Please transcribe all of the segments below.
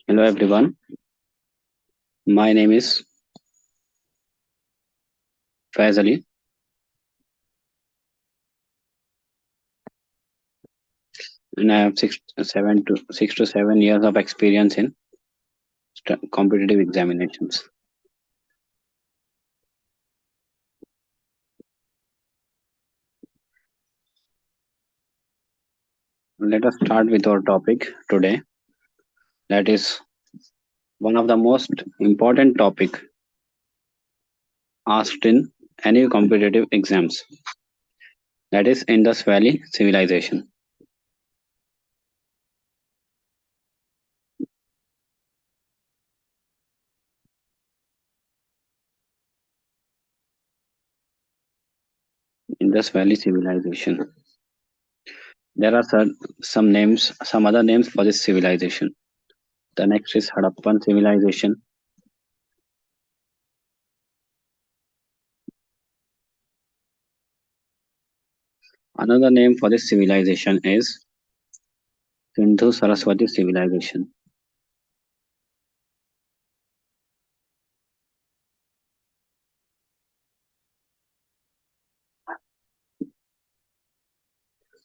Hello everyone, my name is Faiz Ali and I have 6 to 7 years of experience in competitive examinations. Let us start with our topic today, that is one of the most important topic asked in any competitive exams, that is Indus Valley civilization. Indus Valley civilization. There are some other names for this civilization. The next is Harappan civilization. Another name for this civilization is Sindhu Saraswati civilization.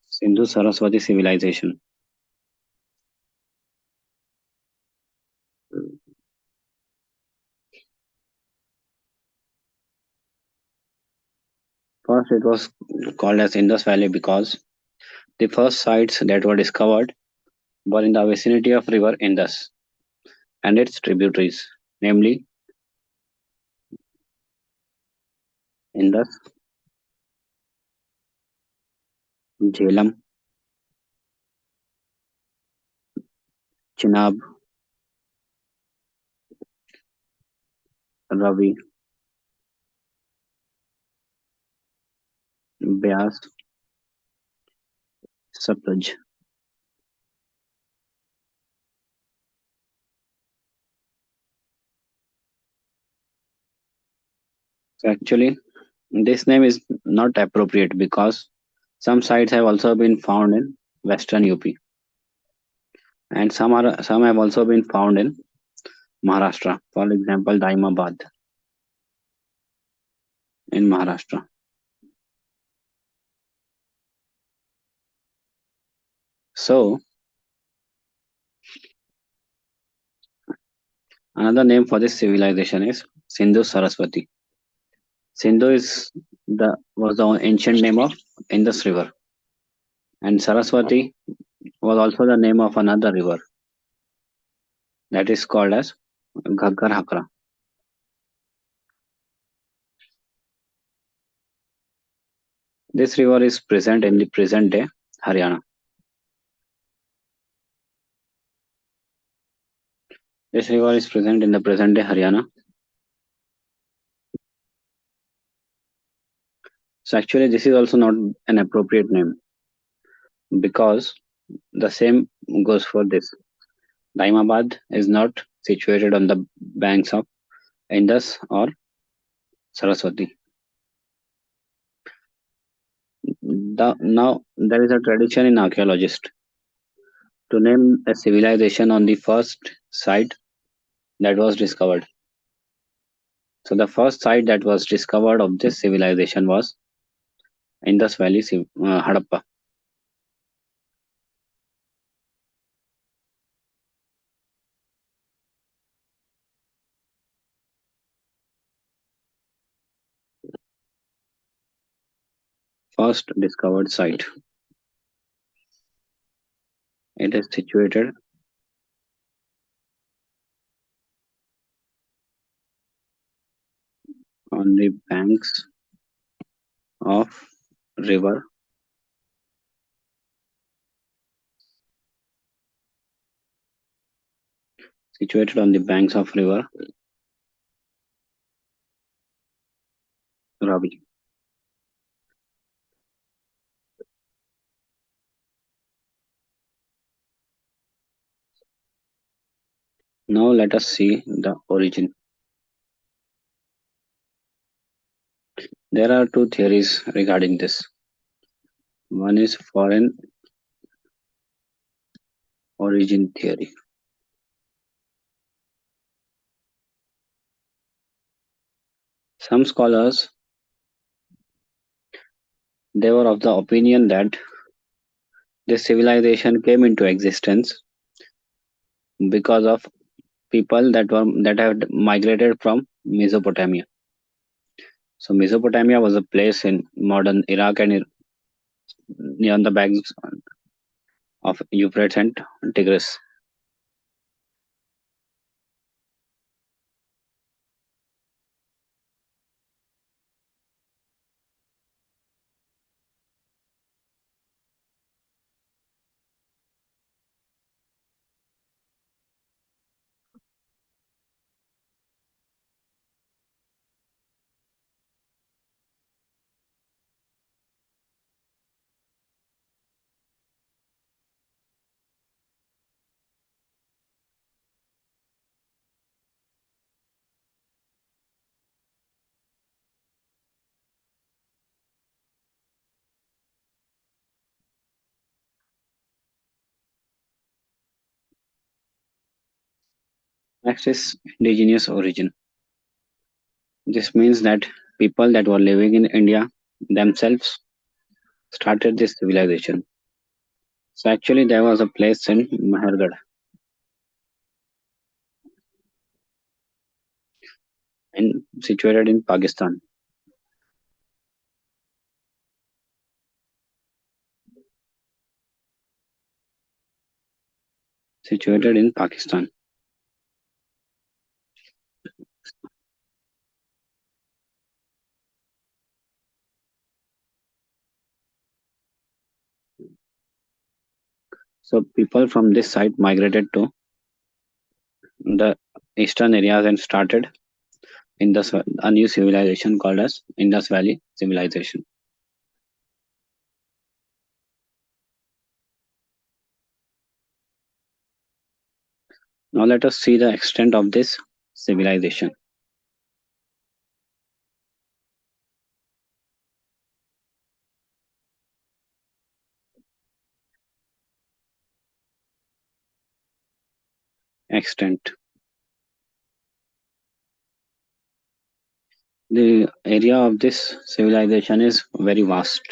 Sindhu Saraswati civilization. First, it was called as Indus Valley because the first sites that were discovered were in the vicinity of river Indus and its tributaries, namely Indus, Jhelum, Chenab, Ravi, Beas, Satluj. So actually, this name is not appropriate because some sites have also been found in Western UP and some have also been found in Maharashtra. For example, Daimabad in Maharashtra. So another name for this civilization is Sindhu Saraswati. Sindhu was the ancient name of Indus River, and Saraswati was also the name of another river that is called as Ghaggar Hakra. This river is present in the present day Haryana. This river is present in the present day Haryana. So actually, this is also not an appropriate name because the same goes for this. Daimabad is not situated on the banks of Indus or Saraswati. Now there is a tradition in archaeologists to name a civilization on the first site that was discovered. So the first site that was discovered of this civilization was Indus Valley, Harappa. First discovered site. It is situated on the banks of river situated on the banks of river Ravi. Now let us see the origin. There are two theories regarding this. One is foreign origin theory. Some scholars they were of the opinion that this civilization came into existence because of people that had migrated from Mesopotamia. So Mesopotamia was a place in modern Iraq and near the banks of Euphrates and Tigris. Next is indigenous origin. This means that people that were living in India themselves started this civilization. So actually there was a place in Mahargad, situated in Pakistan. Situated in Pakistan. So people from this site migrated to the eastern areas and started Indus, a new civilization called as Indus Valley Civilization. Now let us see the extent of this civilization. Extent. The area of this civilization is very vast.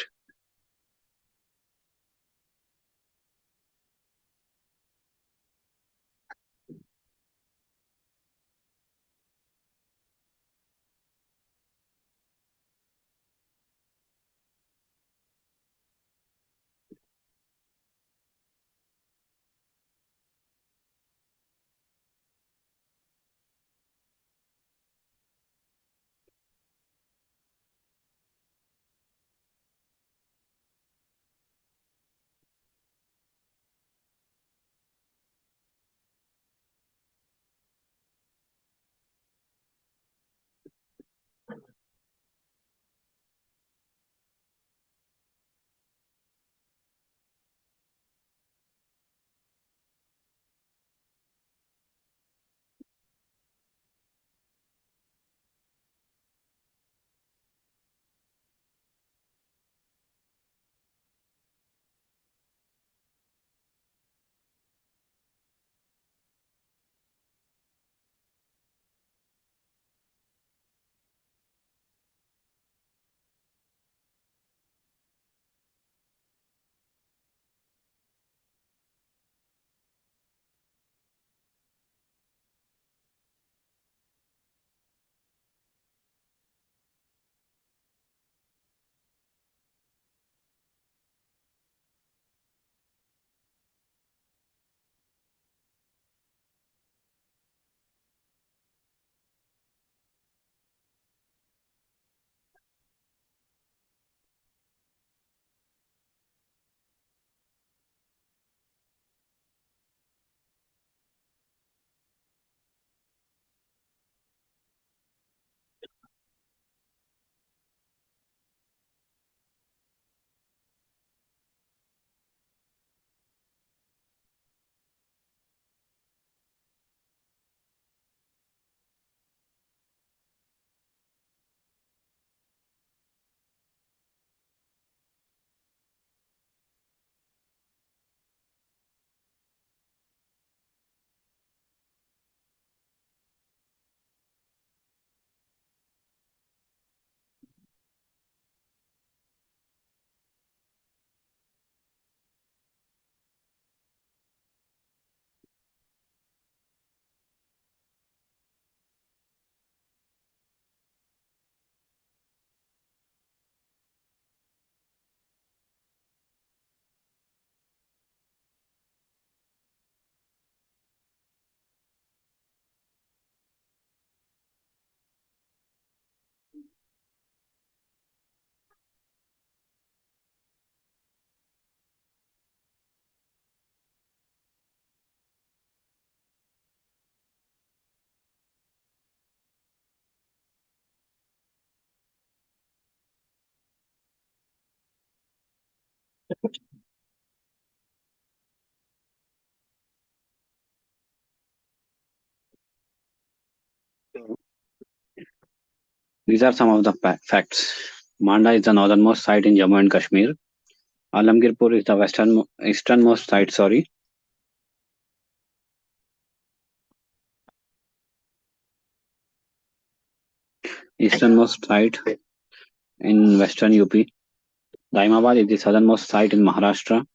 These are some of the facts. Manda is the northernmost site in Jammu and Kashmir. Alamgirpur is the easternmost site, sorry. Easternmost site in western UP. Daimabad is the southernmost site in Maharashtra.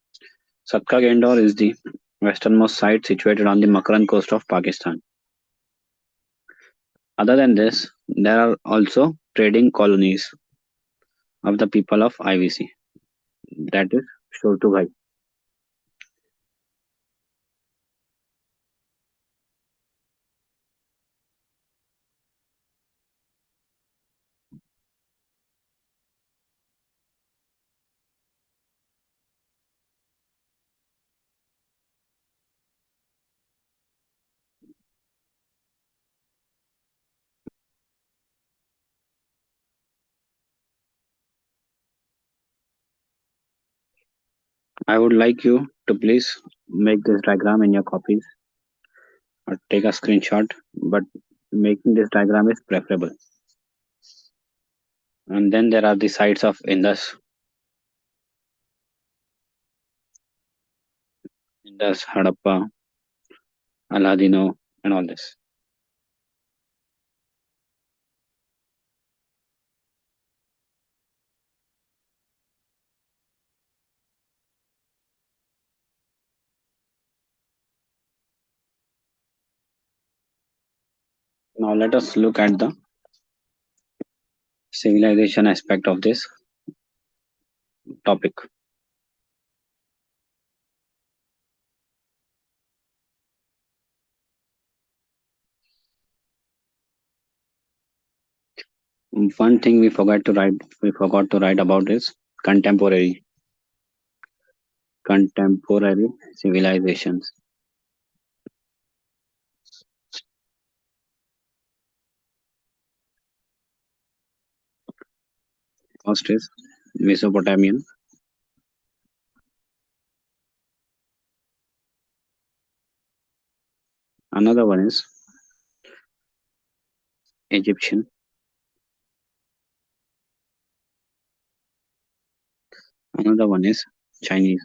Satka Gendor is the westernmost site situated on the Makran coast of Pakistan. Other than this, there are also trading colonies of the people of IVC. That is Shortughai. I would like you to please make this diagram in your copies or take a screenshot, but making this diagram is preferable. And then there are the sites of Indus, Harappa, Aladino, and all this. Now let us look at the civilization aspect of this topic. One thing we forgot to write about is contemporary, contemporary civilizations. First is Mesopotamian, another one is Egyptian, another one is Chinese.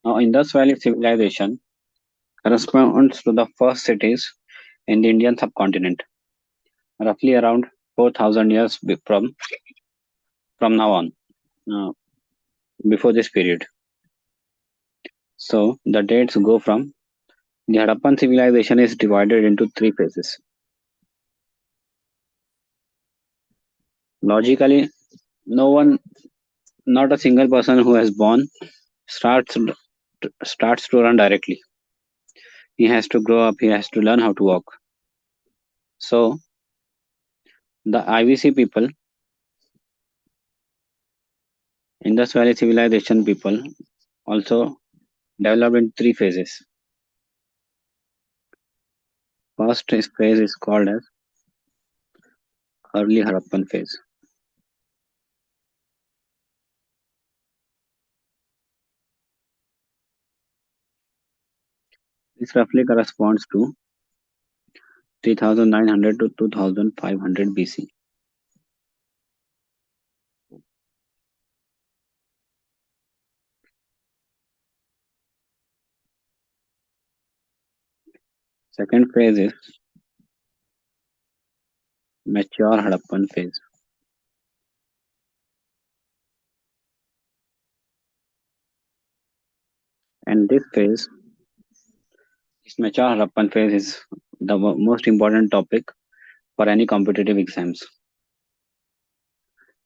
Now, Indus Valley civilization corresponds to the first cities in the Indian subcontinent, roughly around 4,000 years from now on, uh, before this period. So the dates go from the Harappan civilization is divided into three phases. Logically, no one, not a single person who has born starts starts to run directly. He has to grow up. He has to learn how to walk. So the IVC people, Indus Valley civilization people, also developed in three phases. First phase is called as early Harappan phase. This roughly corresponds to 3900 to 2500 BC. Second phase is mature Harappan phase. And this mature Harappan phase is the most important topic for any competitive exams.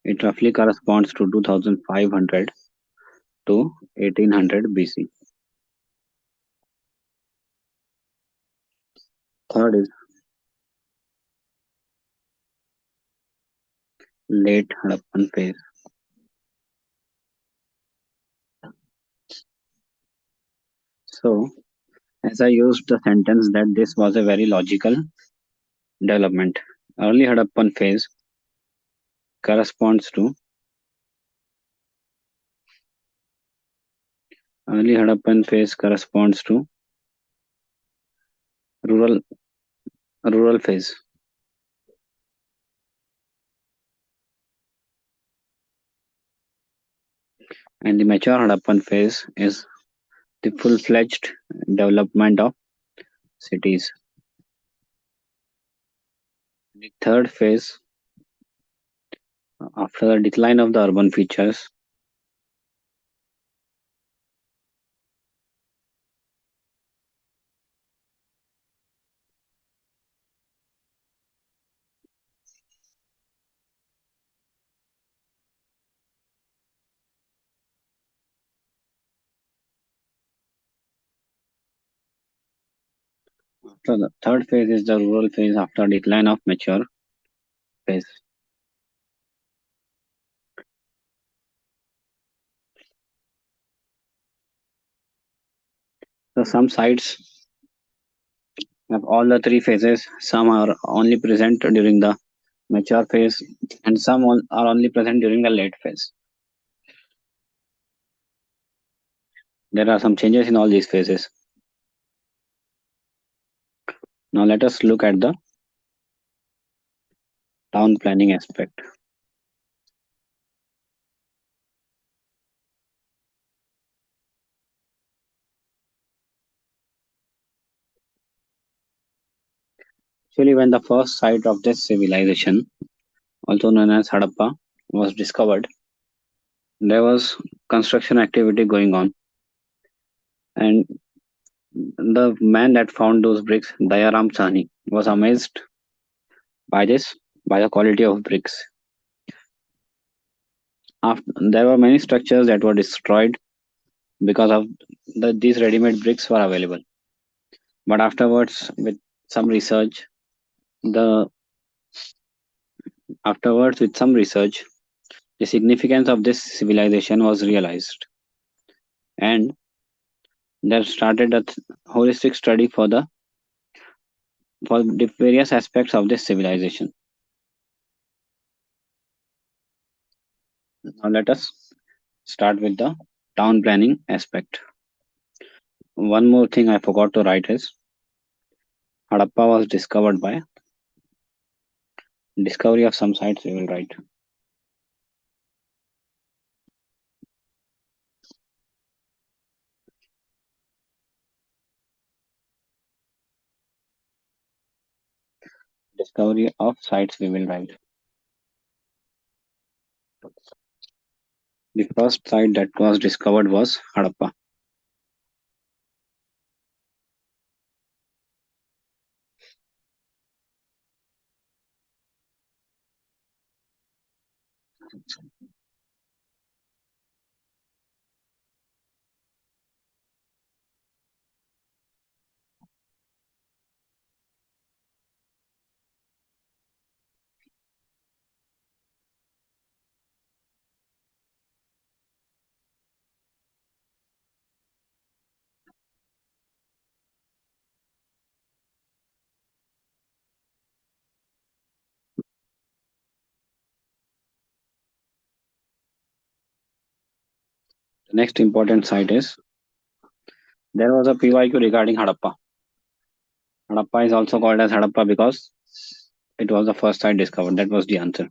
It roughly corresponds to 2500 to 1800 BC. Third is late Harappan phase. So, as I used the sentence that this was a very logical development. Early Harappan phase corresponds to early Harappan phase corresponds to rural rural phase, and the mature Harappan phase is the full-fledged development of cities. The third phase, after the decline of the urban features, after the third phase is the rural phase after decline of mature phase. So some sites have all the three phases. Some are only present during the mature phase, and some are only present during the late phase. There are some changes in all these phases. Now let us look at the town planning aspect. Actually, when the first site of this civilization, also known as Harappa, was discovered, there was construction activity going on, and the man that found those bricks, Dayaram Sahni, was amazed by this, by the quality of bricks. After, there were many structures that were destroyed because of these ready-made bricks were available. But afterwards, with some research, the afterwards with some research, the significance of this civilization was realized, and there started a holistic study for the various aspects of this civilization. Now let us start with the town planning aspect. One more thing I forgot to write is Harappa was discovered by discovery of some sites we will write. Discovery of sites we will write. The first site that was discovered was Harappa. The next important site is there was a PYQ regarding Harappa. Harappa is also called as Harappa because it was the first site discovered. That was the answer.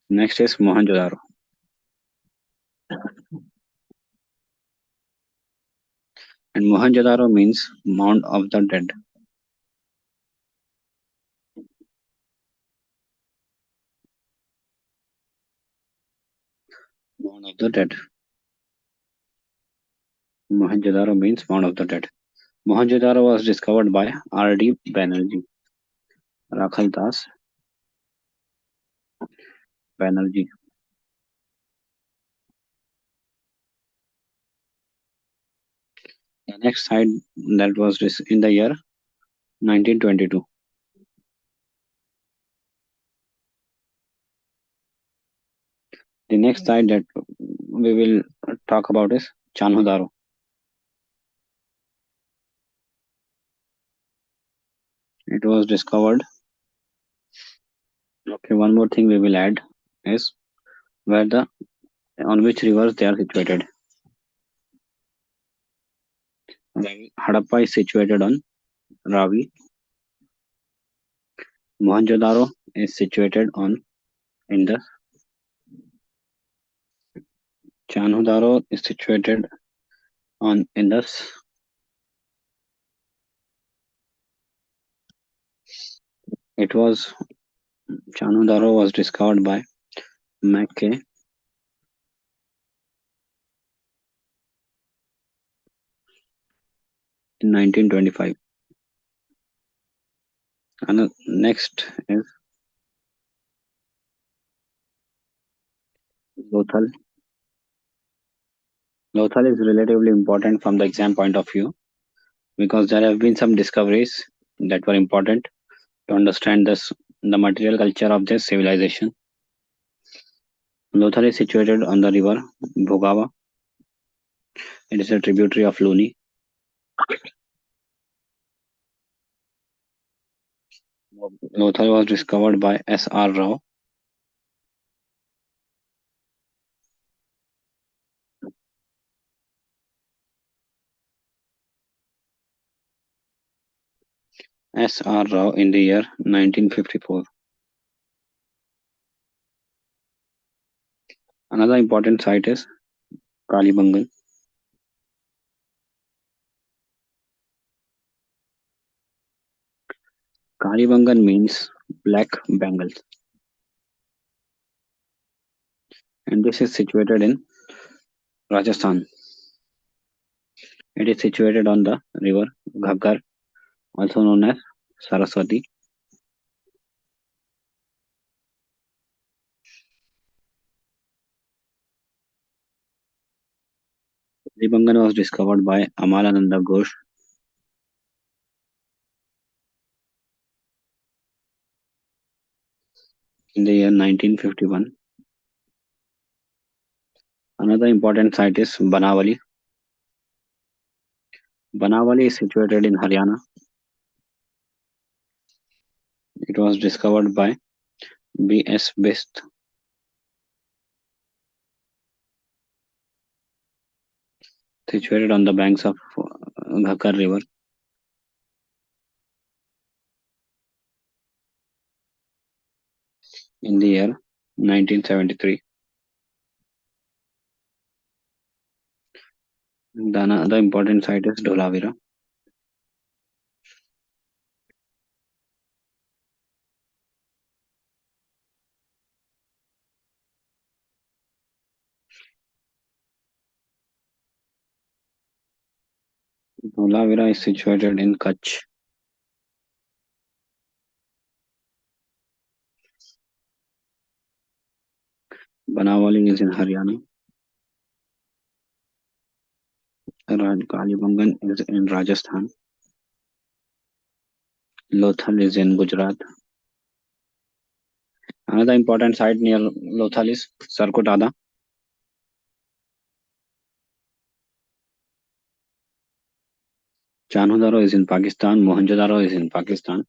Next is Mohenjo-daro. And Mohenjo-daro means Mound of the Dead. Mound of the Dead. Mohenjo-daro means Mound of the Dead. Mohenjo-daro was discovered by R.D. Banerjee. Rakhal Das Banerjee. The next site that was in the year 1922. The next site that we will talk about is Chanhudaro. It was discovered. Okay, one more thing we will add. is where the on which rivers they are situated. Harappa is situated on Ravi. Mohenjo-daro is situated on Indus. Chanhu-daro is situated on Indus. It was Chanhu-daro was discovered by Mackay in 1925. And next is Lothal. Lothal is relatively important from the exam point of view because there have been some discoveries that were important to understand the material culture of this civilization. Lothal is situated on the river Bhogava. It is a tributary of Luni. Lothal was discovered by S.R. Rao. S.R. Rao in the year 1954. Another important site is Kalibangan. Kalibangan means black bangles, and this is situated in Rajasthan. It is situated on the river Ghaggar, also known as Saraswati. Kalibangan was discovered by Amalananda Ghosh in the year 1951. Another important site is Banawali. Banawali is situated in Haryana. It was discovered by B.S. Bist, situated on the banks of Ghakar River. In the year 1973. The another important site is Dholavira. Dholavira is situated in Kutch. Banawali is in Haryana. Kalibangan is in Rajasthan. Lothal is in Gujarat. Another important site near Lothal is Sarkotada. Chanhudaro is in Pakistan. Mohenjo-daro is in Pakistan.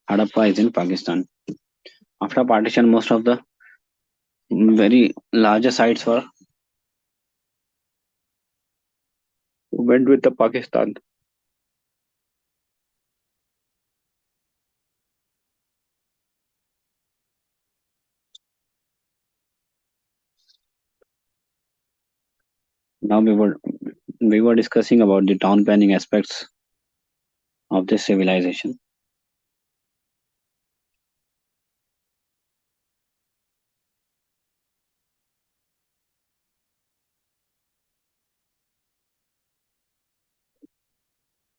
Harappa is in Pakistan. After partition, most of the very larger sites went with the Pakistan. Now we were discussing about the town planning aspects of this civilization.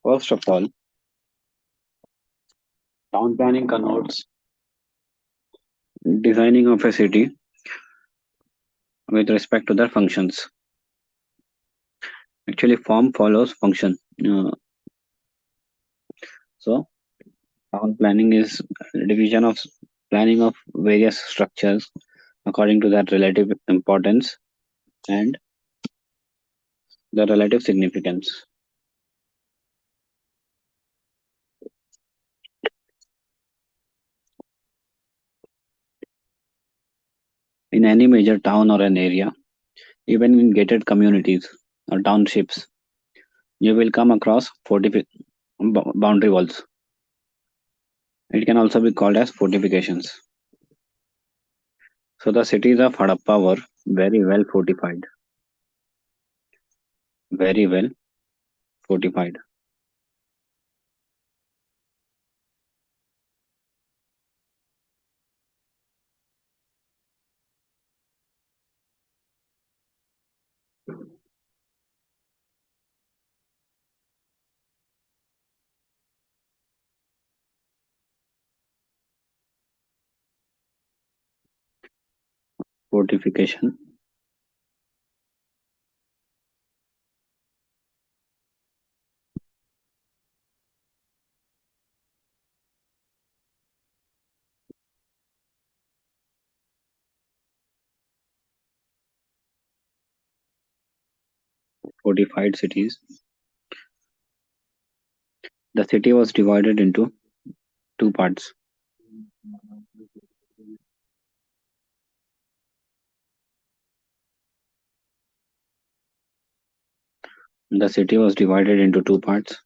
First of all, town planning connotes designing of a city with respect to their functions. Actually, form follows function. So, town planning is division of planning of various structures according to their relative importance and the relative significance. In any major town or an area, even in gated communities or townships, you will come across boundary walls. It can also be called as fortifications. So the cities of Harappa were very well fortified, very well fortified. Fortification. Fortified cities. The city was divided into two parts. The city was divided into two parts.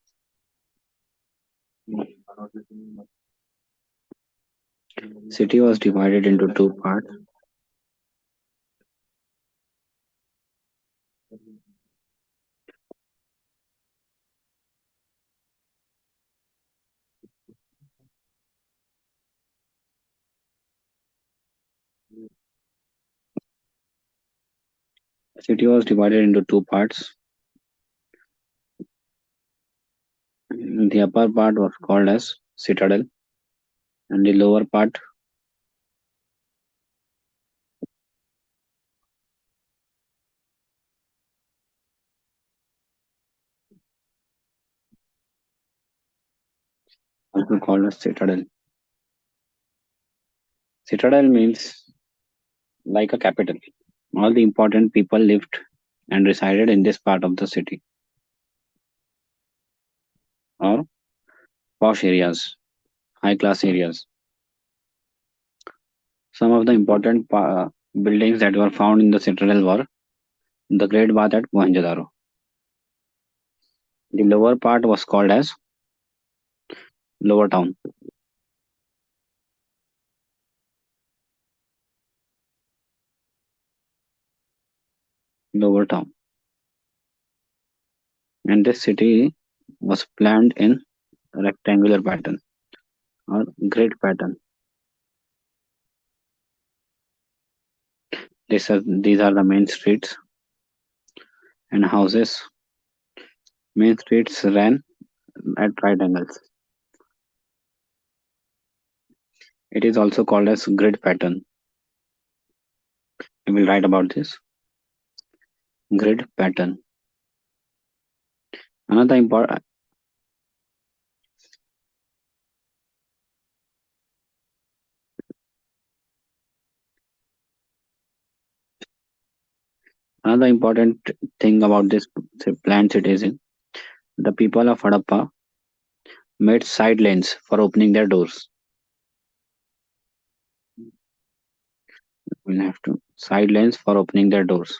City was divided into two parts. The city was divided into two parts. The upper part was called as citadel, and the lower part also called as citadel. Citadel means like a capital. All the important people lived and resided in this part of the city or posh areas, high class areas. Some of the important buildings that were found in the citadel were the Great Bath at Mohenjo-daro. The lower part was called as Lower Town. Lower Town. And this city was planned in rectangular pattern or grid pattern. These are the main streets and houses. Main streets ran at right angles. It is also called as grid pattern. We will write about this grid pattern. Another important another important thing about this planned cities is the people of Harappa made side lanes for opening their doors. We'll have to side lanes for opening their doors.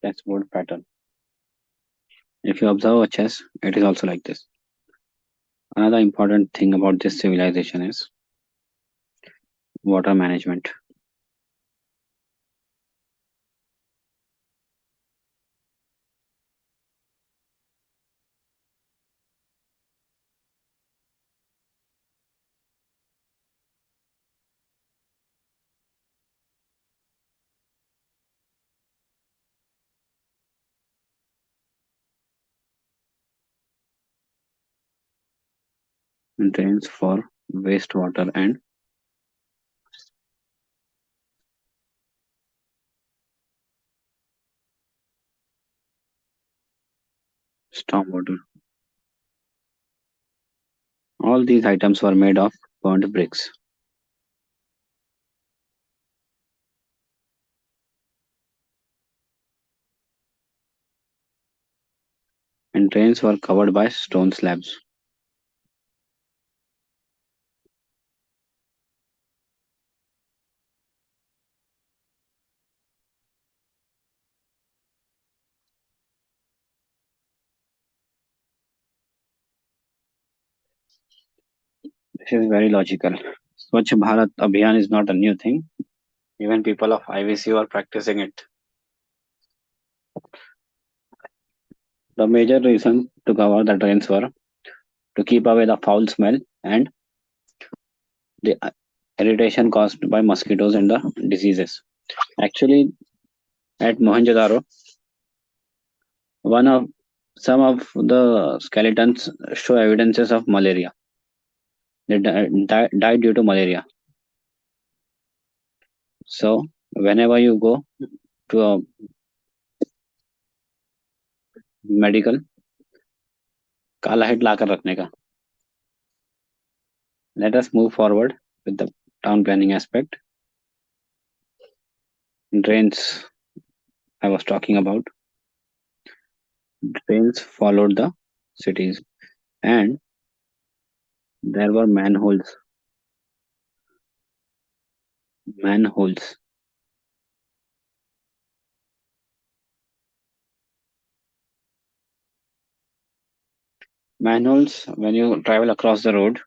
That's word pattern. If you observe a chess, it is also like this. Another important thing about this civilization is water management. Drains for wastewater and stormwater. All these items were made of burnt bricks, and drains were covered by stone slabs. This is very logical. Swachh Bharat Abhiyan is not a new thing. Even people of IVC are practicing it. The major reason to cover the drains were to keep away the foul smell and the irritation caused by mosquitoes and the diseases. Actually, at Mohenjo-daro, one of some of the skeletons show evidences of malaria. They died due to malaria. So, whenever you go to a medical, काला hit लाकर रखने का. Let us move forward with the town planning aspect. Drains, I was talking about. Drains followed the cities, and there were manholes. Manholes. Manholes, when you travel across the road,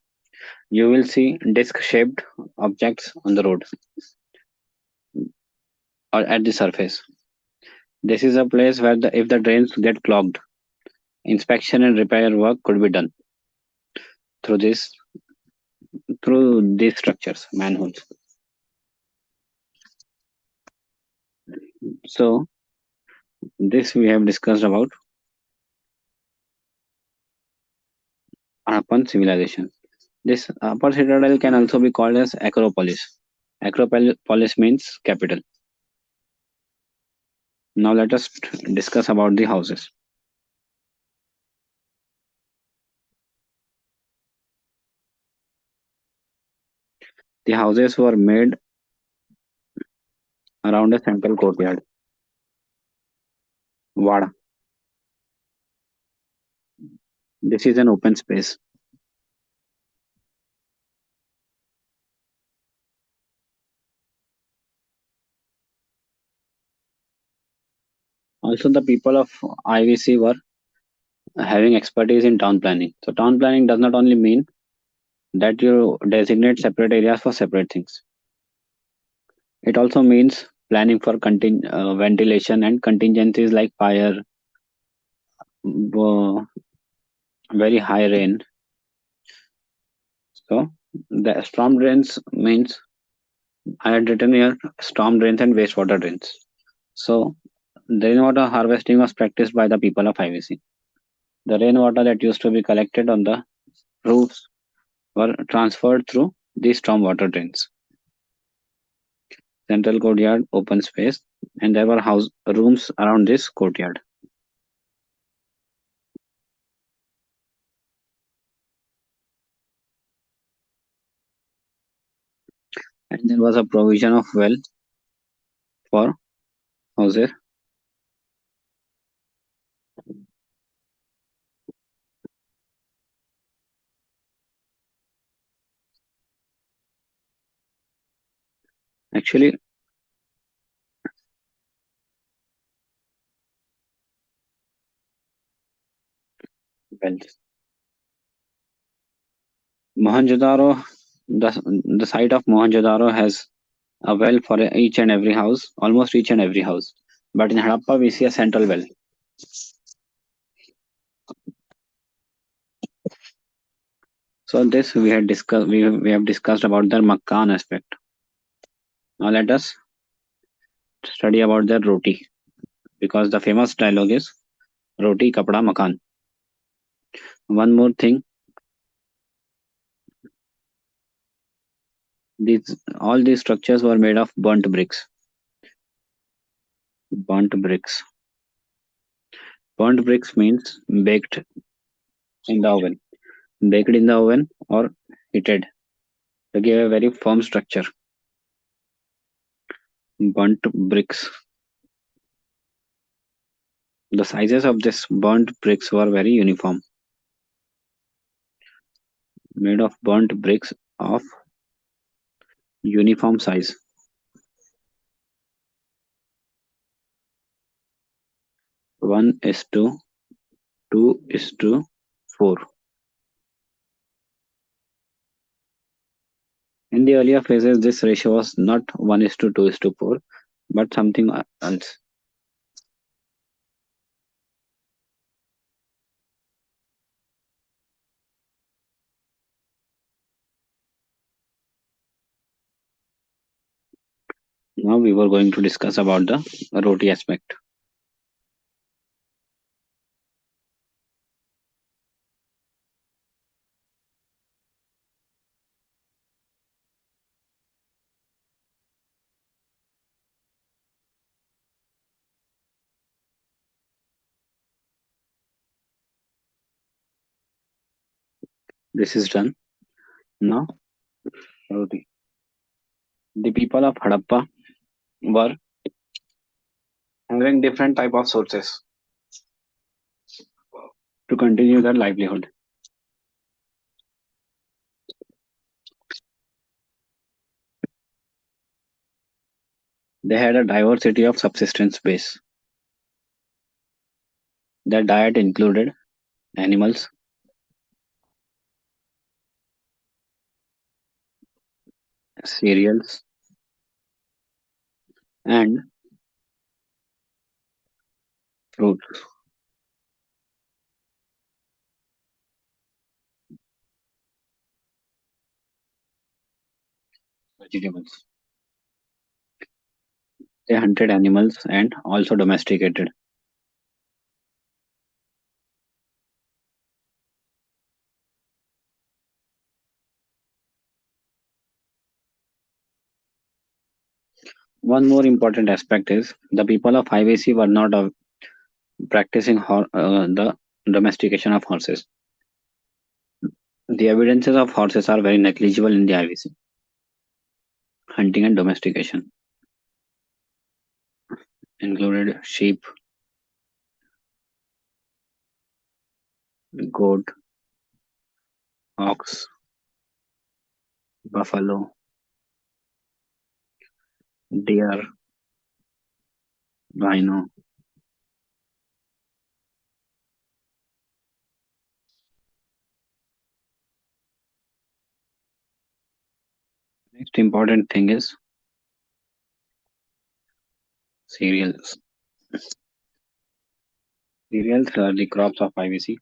you will see disc shaped objects on the road or at the surface. This is a place where if the drains get clogged, inspection and repair work could be done through this through these structures, manholes. So this we have discussed about Harappan civilization. This upper citadel can also be called as Acropolis. Acropolis means capital. Now let us discuss about the houses. The houses were made around a central courtyard. Wada. This is an open space. Also, the people of IVC were having expertise in town planning. So, town planning does not only mean that you designate separate areas for separate things. It also means planning for ventilation and contingencies like fire, very high rain. So, the storm drains means I had written here storm drains and wastewater drains. So, the rainwater harvesting was practiced by the people of IVC. The rainwater that used to be collected on the roofs were transferred through these stormwater drains. Central courtyard, open space, and there were house rooms around this courtyard. And there was a provision of well for houses. Actually, wells. Mohenjo-daro, the site of Mohenjo-daro has a well for each and every house, almost each and every house. But in Harappa, we see a central well. So this we had discussed. We have discussed about the Makkan aspect. Now let us study about the roti, because the famous dialogue is roti kapda makan. One more thing, these all these structures were made of burnt bricks. Burnt bricks. Burnt bricks means baked in the oven. Baked in the oven or heated to give a very firm structure. Burnt bricks. The sizes of this burnt bricks were very uniform, made of burnt bricks of uniform size. 1:2:4. In the earlier phases, this ratio was not 1:2:4, but something else. Now we were going to discuss about the roti aspect. This is done. Now, roti. The people of Hadappa were having different type of sources to continue their livelihood. They had a diversity of subsistence base. Their diet included animals, cereals, and fruits, vegetables. They hunted animals and also domesticated. One more important aspect is the people of IVC were not practicing the domestication of horses. The evidences of horses are very negligible in the IVC. Hunting and domestication included sheep, goat, ox, buffalo, deer, rhino. Next important thing is cereals. Cereals are the crops of IVC.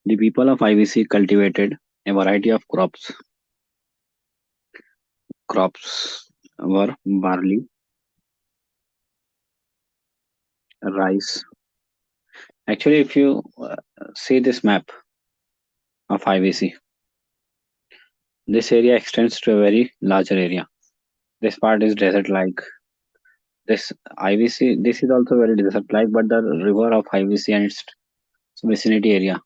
The people of IVC cultivated a variety of crops. Crops were barley, rice. Actually, if you see this map of IVC, this area extends to a very larger area. This part is desert-like. This IVC, this is also very desert-like, but the river of IVC and its vicinity area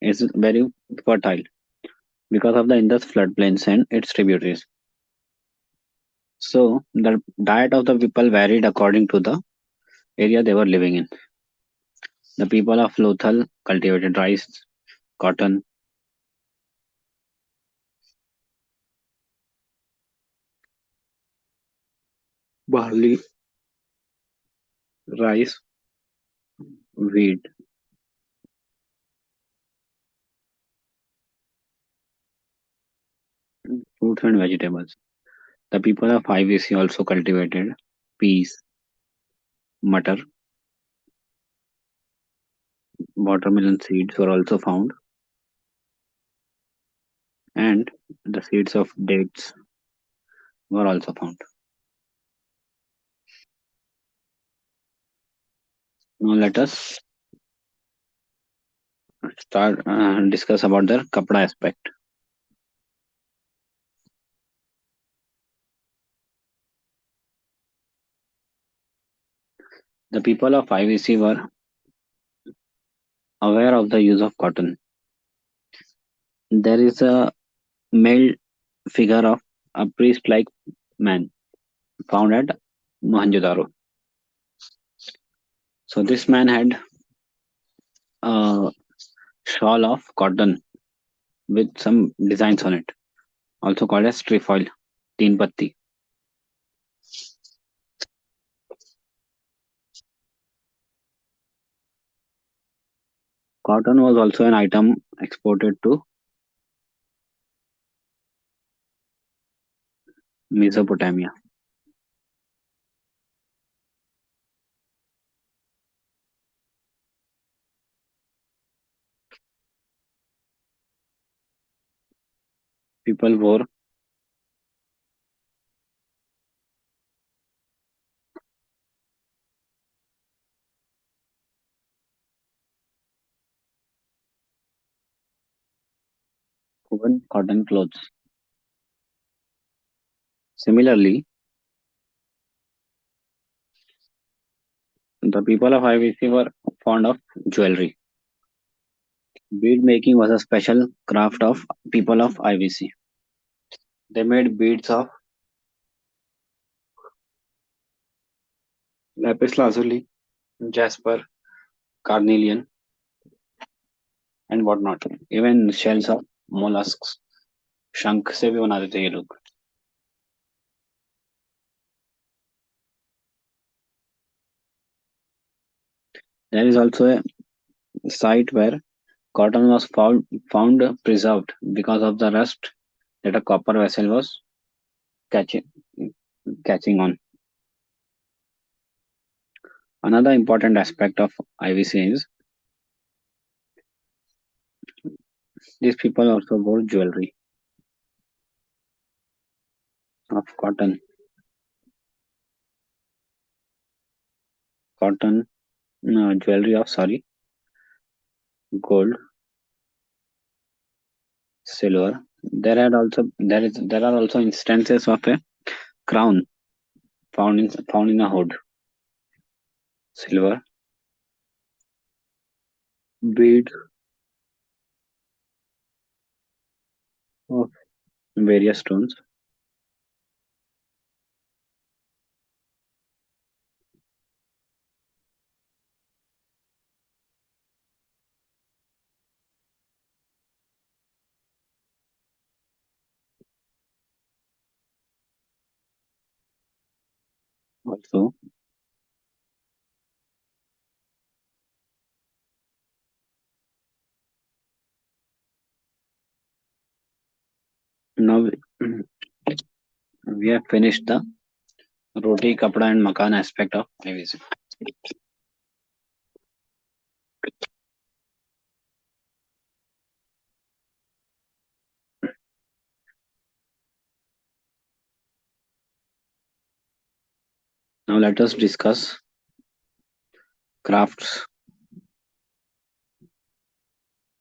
is very fertile because of the Indus floodplains and its tributaries. So the diet of the people varied according to the area they were living in. The people of Lothal cultivated rice, cotton, barley, rice, wheat, fruits and vegetables. The people of IVC also cultivated peas, mutton, watermelon seeds were also found, and the seeds of dates were also found. Now let us start discuss about the kapda aspect. The people of IVC were aware of the use of cotton. There is a male figure of a priest-like man found at Mohenjo-daro. So this man had a shawl of cotton with some designs on it, also called as trefoil, teen patti. Cotton was also an item exported to Mesopotamia. People wore woven cotton clothes. Similarly, the people of IVC were fond of jewelry. Bead making was a special craft of people of IVC. They made beads of lapis lazuli, jasper, carnelian, and whatnot. Even shells of mollusks, शंख से भी बनाते थे ये लोग. There is also a site where cotton was found preserved because of the rust that a copper vessel was catching catching on. Another important aspect of IVC is these people also wore jewelry of cotton jewelry of gold, silver. There are also instances of a crown found in a hood, silver, bead of various stones. Also, now we have finished the roti, kapda, and makan aspect of IVC. Now let us discuss crafts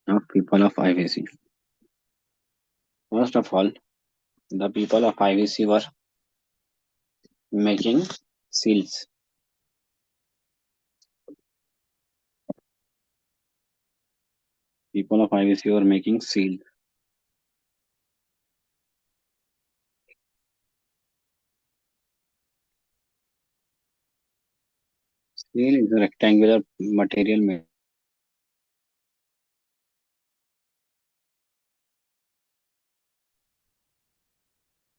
of people of IVC. First of all, the people of IVC were making seals. People of IVC were making seal. Seal is a rectangular material made